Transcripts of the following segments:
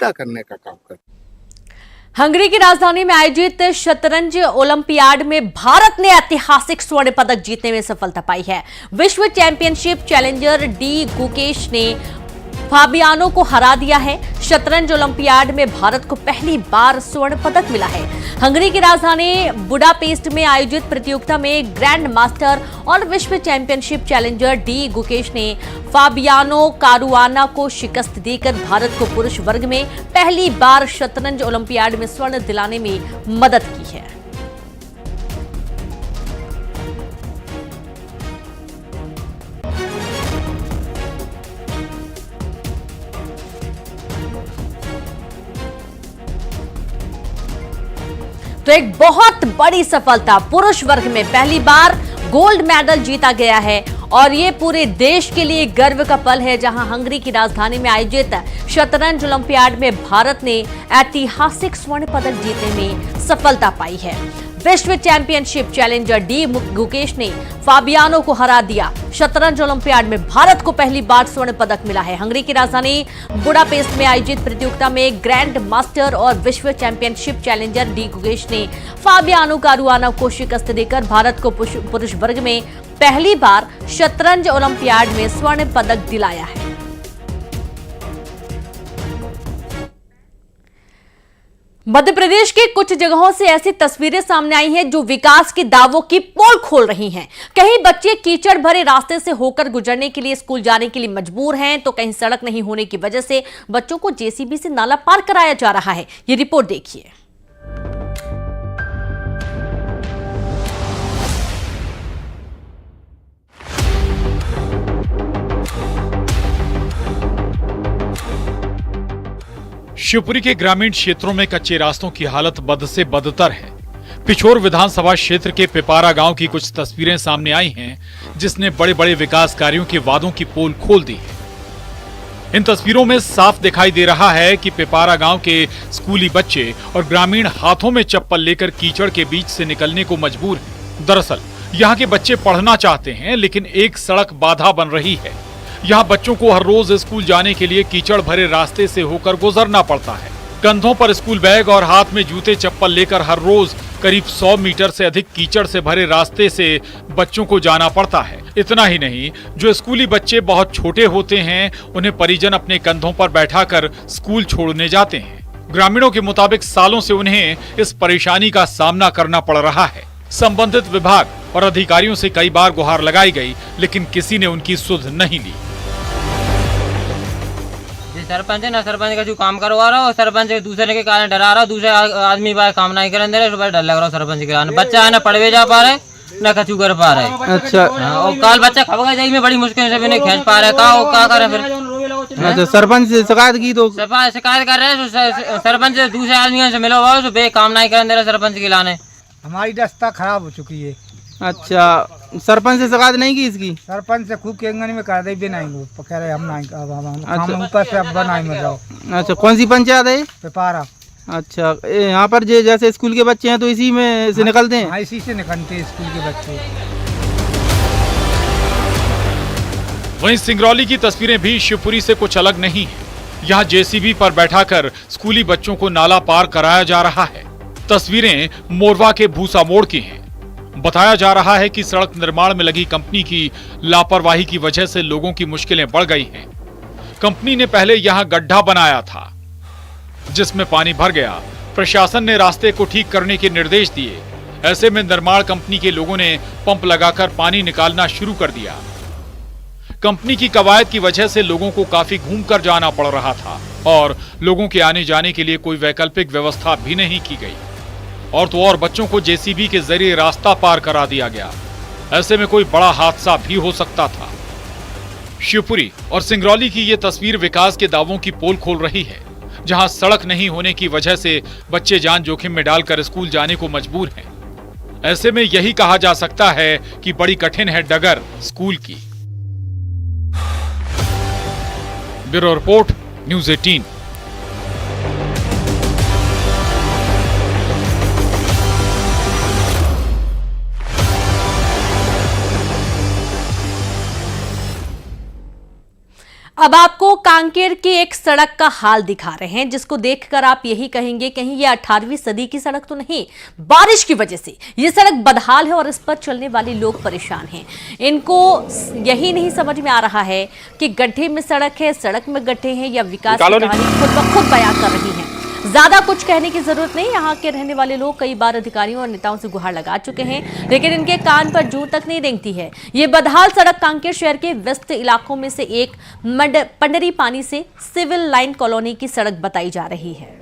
जागरूकता करने का काम करते हैं। हंगरी की राजधानी में आयोजित शतरंज ओलंपियाड में भारत ने ऐतिहासिक स्वर्ण पदक जीतने में सफलता पाई है। विश्व चैंपियनशिप चैलेंजर डी गुकेश ने फाबियानो को हरा दिया है। शतरंज ओलंपियाड में भारत को पहली बार स्वर्ण पदक मिला है। हंगरी की राजधानी बुडापेस्ट में आयोजित प्रतियोगिता में ग्रैंड मास्टर और विश्व चैंपियनशिप चैलेंजर डी गुकेश ने फाबियानो कारुआना को शिकस्त देकर भारत को पुरुष वर्ग में पहली बार शतरंज ओलंपियाड में स्वर्ण दिलाने में मदद की है। तो एक बहुत बड़ी सफलता, पुरुष वर्ग में पहली बार गोल्ड मेडल जीता गया है और ये पूरे देश के लिए गर्व का पल है, जहां हंगरी की राजधानी में आयोजित शतरंज ओलंपियाड में भारत ने ऐतिहासिक स्वर्ण पदक जीतने में सफलता पाई है। विश्व चैंपियनशिप चैलेंजर डी गुकेश ने फाबियानो को हरा दिया। शतरंज ओलंपियाड में भारत को पहली बार स्वर्ण पदक मिला है। हंगरी की राजधानी बुडापेस्ट में आयोजित प्रतियोगिता में ग्रैंड मास्टर और विश्व चैंपियनशिप चैलेंजर डी गुकेश ने फाबियानो कारुआना को शिकस्त देकर भारत को पुरुष वर्ग में पहली बार शतरंज ओलंपियाड में स्वर्ण पदक दिलाया है। मध्य प्रदेश के कुछ जगहों से ऐसी तस्वीरें सामने आई हैं जो विकास के दावों की पोल खोल रही हैं। कहीं बच्चे कीचड़ भरे रास्ते से होकर गुजरने के लिए स्कूल जाने के लिए मजबूर हैं, तो कहीं सड़क नहीं होने की वजह से बच्चों को जेसीबी से नाला पार कराया जा रहा है। ये रिपोर्ट देखिए। शिवपुरी के ग्रामीण क्षेत्रों में कच्चे रास्तों की हालत बद से बदतर है। पिछोर विधानसभा क्षेत्र के पिपारा गांव की कुछ तस्वीरें सामने आई हैं, जिसने बड़े बड़े विकास कार्यों के वादों की पोल खोल दी है। इन तस्वीरों में साफ दिखाई दे रहा है कि पिपारा गांव के स्कूली बच्चे और ग्रामीण हाथों में चप्पल लेकर कीचड़ के बीच से निकलने को मजबूर हैं। दरअसल यहाँ के बच्चे पढ़ना चाहते हैं, लेकिन एक सड़क बाधा बन रही है। यहाँ बच्चों को हर रोज स्कूल जाने के लिए कीचड़ भरे रास्ते से होकर गुजरना पड़ता है। कंधों पर स्कूल बैग और हाथ में जूते चप्पल लेकर हर रोज करीब 100 मीटर से अधिक कीचड़ से भरे रास्ते से बच्चों को जाना पड़ता है। इतना ही नहीं, जो स्कूली बच्चे बहुत छोटे होते हैं, उन्हें परिजन अपने कंधों पर बैठाकर स्कूल छोड़ने जाते हैं। ग्रामीणों के मुताबिक सालों से उन्हें इस परेशानी का सामना करना पड़ रहा है। संबंधित विभाग और अधिकारियों से कई बार गुहार लगाई गई, लेकिन किसी ने उनकी सुध नहीं ली। सरपंच है ना, सरपंच का जो काम करवा रहा हो, सरपंच दूसरे के कारण डरा रहा हो, दूसरे आदमी बाय काम नहीं करने दे रहे, सुबह डर लग रहा हो सरपंच के कारण। बच्चा है ना पढ़वे जा पा रहे ना कछु कर पा रहे। अच्छा, और काल बच्चा खबगा जाई में बड़ी मुश्किल से भी नहीं खींच पा रहे। क्या करे फिर? अच्छा, सरपंच से शिकायत की तो शिकायत कर रहे हैं। सरपंच दूसरे आदमियों से मिलो हुआ, सुबह काम नहीं करने दे रहे सरपंच के लाने। हमारी रास्ता खराब हो चुकी है। अच्छा, सरपंच से शिकायत नहीं की इसकी? सरपंच से खूब केंगनी में कर दे भी नहीं, वो कह रहे हम नहीं, हम ऊपर से अब बनाई में जाओ। अच्छा, कौन सी पंचायत है? पिपारा। अच्छा, यहाँ पर जैसे स्कूल के बच्चे हैं तो इसी में से निकलते हैं? हाँ, इसी से निकलते हैं स्कूल के बच्चे। वहीं सिंगरौली की तस्वीरें भी शिवपुरी से कुछ अलग नहीं है। यहाँ जेसीबी पर बैठाकर स्कूली बच्चों को नाला पार कराया जा रहा है। तस्वीरें मोरवा के भूसा मोड़ की हैं। बताया जा रहा है कि सड़क निर्माण में लगी कंपनी की लापरवाही की वजह से लोगों की मुश्किलें बढ़ गई हैं। कंपनी ने पहले यहां गड्ढा बनाया था, जिसमें पानी भर गया। प्रशासन ने रास्ते को ठीक करने के निर्देश दिए। ऐसे में निर्माण कंपनी के लोगों ने पंप लगाकर पानी निकालना शुरू कर दिया। कंपनी की कवायद की वजह से लोगों को काफी घूमकर जाना पड़ रहा था और लोगों के आने जाने के लिए कोई वैकल्पिक व्यवस्था भी नहीं की गई। और तो और बच्चों को जेसीबी के जरिए रास्ता पार करा दिया गया। ऐसे में कोई बड़ा हादसा भी हो सकता था। शिवपुरी और सिंगरौली की ये तस्वीर विकास के दावों की पोल खोल रही है, जहां सड़क नहीं होने की वजह से बच्चे जान जोखिम में डालकर स्कूल जाने को मजबूर हैं। ऐसे में यही कहा जा सकता है कि बड़ी कठिन है डगर स्कूल की। Bureau report, news 18। अब अब आपको कांकेर की एक सड़क का हाल दिखा रहे हैं, जिसको देखकर आप यही कहेंगे कहीं ये 18वीं सदी की सड़क तो नहीं। बारिश की वजह से ये सड़क बदहाल है और इस पर चलने वाले लोग परेशान हैं। इनको यही नहीं समझ में आ रहा है कि गड्ढे में सड़क है, सड़क में गड्ढे हैं, या विकास की कहानी खुद ब खुद बयां कर रही है। ज्यादा कुछ कहने की जरूरत नहीं। यहाँ के रहने वाले लोग कई बार अधिकारियों और नेताओं से गुहार लगा चुके हैं, लेकिन इनके कान पर जूं तक नहीं रेंगती है। ये बदहाल सड़क कांकेर शहर के व्यस्त इलाकों में से एक पंडरी पानी से सिविल लाइन कॉलोनी की सड़क बताई जा रही है।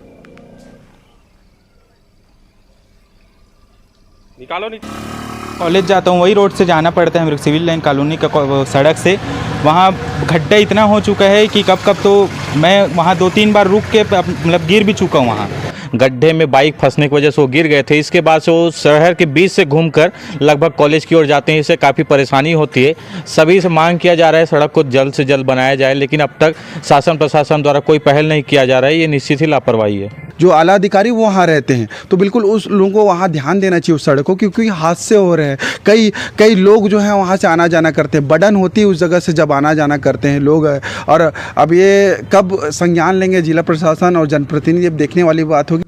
कॉलेज जाता हूँ, वही रोड से जाना पड़ता है मेरे को, सिविल लाइन कॉलोनी का सड़क से। वहाँ गड्ढा इतना हो चुका है कि कब कब तो मैं वहाँ 2-3 बार रुक के मतलब गिर भी चुका हूँ। वहाँ गड्ढे में बाइक फंसने की वजह से वो गिर गए थे। इसके बाद से वो शहर के बीच से घूमकर लगभग कॉलेज की ओर जाते हैं। इससे काफ़ी परेशानी होती है। सभी से मांग किया जा रहा है सड़क को जल्द से जल्द बनाया जाए, लेकिन अब तक शासन प्रशासन द्वारा कोई पहल नहीं किया जा रहा है। ये निश्चित ही लापरवाही है। जो आला अधिकारी वो वहाँ रहते हैं, तो बिल्कुल उस लोगों को वहाँ ध्यान देना चाहिए उस सड़क को, क्योंकि हादसे हो रहे हैं। कई लोग जो हैं वहाँ से आना जाना करते हैं, बर्डन होती है उस जगह से जब आना जाना करते हैं लोग। और अब ये कब संज्ञान लेंगे जिला प्रशासन और जनप्रतिनिधि, अब देखने वाली बात होगी।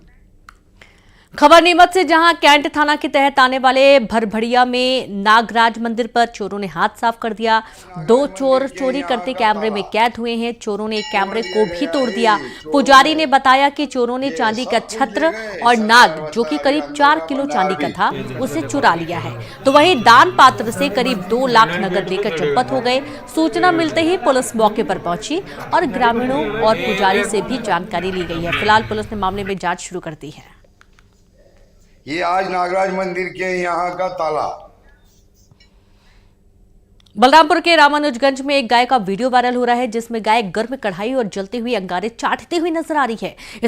खबर नीमच से, जहां कैंट थाना के तहत आने वाले भरभड़िया में नागराज मंदिर पर चोरों ने हाथ साफ कर दिया। 2 चोर चोरी करते कैमरे में कैद हुए हैं। चोरों ने कैमरे को भी तोड़ दिया। पुजारी ने बताया कि चोरों ने चांदी का छत्र और नाग, जो कि करीब 4 किलो चांदी का था, उसे चुरा लिया है। तो वहीं दान पात्र से करीब 2 लाख नगद लेकर चंपत हो गए। सूचना मिलते ही पुलिस मौके पर पहुंची और ग्रामीणों और पुजारी से भी जानकारी ली गई है। फिलहाल पुलिस ने मामले में जांच शुरू कर दी है। ये आज नागराज मंदिर के यहाँ का ताला। बलरामपुर के रामानुजगंज में एक गाय का वीडियो वायरल हो रहा है, जिसमें गाय गर्म कढ़ाई और जलते हुए अंगारे चाटते हुए नजर आ रही है।